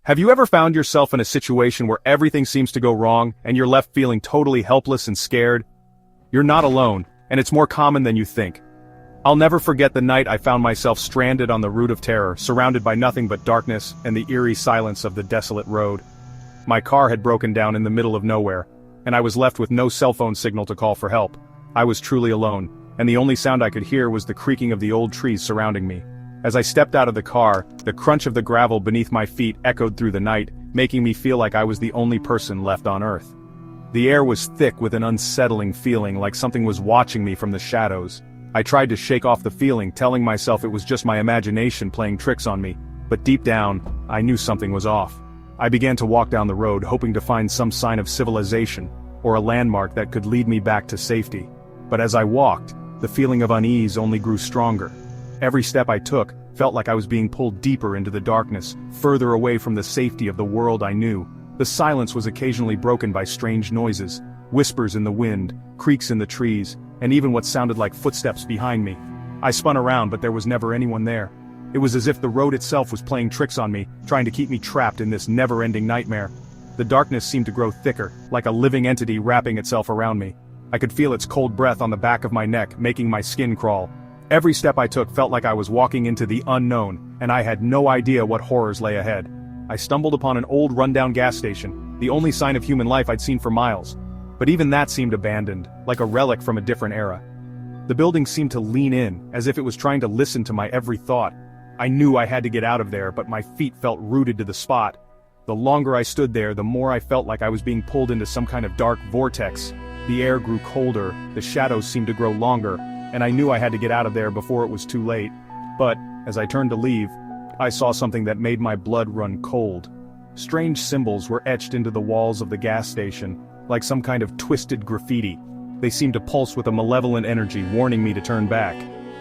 Have you ever found yourself in a situation where everything seems to go wrong and you're left feeling totally helpless and scared? You're not alone, and it's more common than you think. I'll never forget the night I found myself stranded on the route of terror, surrounded by nothing but darkness and the eerie silence of the desolate road. My car had broken down in the middle of nowhere, and I was left with no cell phone signal to call for help. I was truly alone, and the only sound I could hear was the creaking of the old trees surrounding me. As I stepped out of the car, the crunch of the gravel beneath my feet echoed through the night, making me feel like I was the only person left on Earth. The air was thick with an unsettling feeling, like something was watching me from the shadows. I tried to shake off the feeling, telling myself it was just my imagination playing tricks on me, but deep down, I knew something was off. I began to walk down the road, hoping to find some sign of civilization, or a landmark that could lead me back to safety. But as I walked, the feeling of unease only grew stronger. Every step I took felt like I was being pulled deeper into the darkness, further away from the safety of the world I knew. The silence was occasionally broken by strange noises, whispers in the wind, creaks in the trees, and even what sounded like footsteps behind me. I spun around, but there was never anyone there. It was as if the road itself was playing tricks on me, trying to keep me trapped in this never-ending nightmare. The darkness seemed to grow thicker, like a living entity wrapping itself around me. I could feel its cold breath on the back of my neck, making my skin crawl. Every step I took felt like I was walking into the unknown, and I had no idea what horrors lay ahead. I stumbled upon an old rundown gas station, the only sign of human life I'd seen for miles. But even that seemed abandoned, like a relic from a different era. The building seemed to lean in, as if it was trying to listen to my every thought. I knew I had to get out of there, but my feet felt rooted to the spot. The longer I stood there, the more I felt like I was being pulled into some kind of dark vortex. The air grew colder, the shadows seemed to grow longer, and I knew I had to get out of there before it was too late. But, as I turned to leave, I saw something that made my blood run cold. Strange symbols were etched into the walls of the gas station, like some kind of twisted graffiti. They seemed to pulse with a malevolent energy, warning me to turn back.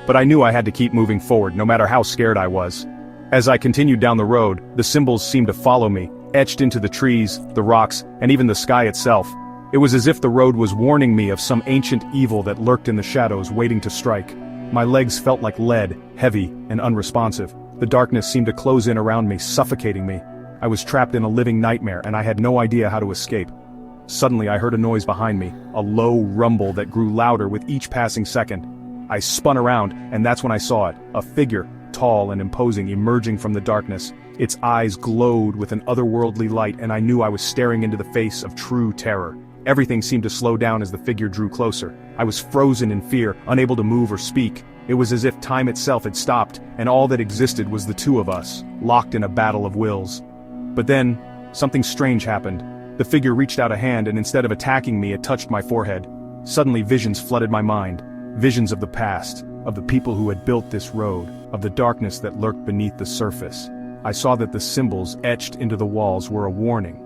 But I knew I had to keep moving forward, no matter how scared I was. As I continued down the road, the symbols seemed to follow me, etched into the trees, the rocks, and even the sky itself. It was as if the road was warning me of some ancient evil that lurked in the shadows, waiting to strike. My legs felt like lead, heavy and unresponsive. The darkness seemed to close in around me, suffocating me. I was trapped in a living nightmare, and I had no idea how to escape. Suddenly I heard a noise behind me, a low rumble that grew louder with each passing second. I spun around, and that's when I saw it, a figure, tall and imposing, emerging from the darkness. Its eyes glowed with an otherworldly light, and I knew I was staring into the face of true terror. Everything seemed to slow down as the figure drew closer. I was frozen in fear, unable to move or speak. It was as if time itself had stopped, and all that existed was the two of us, locked in a battle of wills. But then, something strange happened. The figure reached out a hand, and instead of attacking me, it touched my forehead. Suddenly visions flooded my mind. Visions of the past, of the people who had built this road, of the darkness that lurked beneath the surface. I saw that the symbols etched into the walls were a warning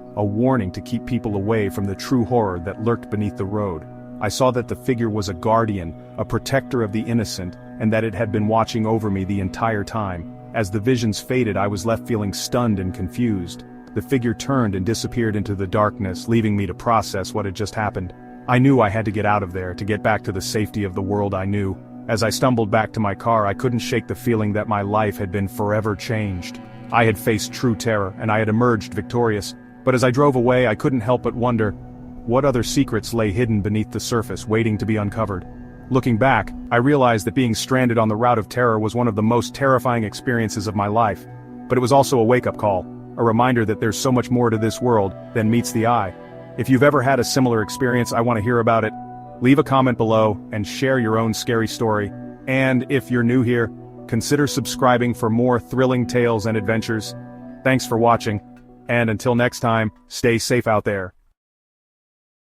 to keep people away from the true horror that lurked beneath the road. I saw that the figure was a guardian, a protector of the innocent, and that it had been watching over me the entire time. As the visions faded, I was left feeling stunned and confused. The figure turned and disappeared into the darkness, leaving me to process what had just happened. I knew I had to get out of there, to get back to the safety of the world I knew. As I stumbled back to my car, I couldn't shake the feeling that my life had been forever changed. I had faced true terror, and I had emerged victorious. But as I drove away, I couldn't help but wonder, what other secrets lay hidden beneath the surface, waiting to be uncovered? Looking back, I realized that being stranded on the route of terror was one of the most terrifying experiences of my life. But it was also a wake-up call, a reminder that there's so much more to this world than meets the eye. If you've ever had a similar experience, I want to hear about it. Leave a comment below and share your own scary story. And if you're new here, consider subscribing for more thrilling tales and adventures. Thanks for watching, and until next time, stay safe out there.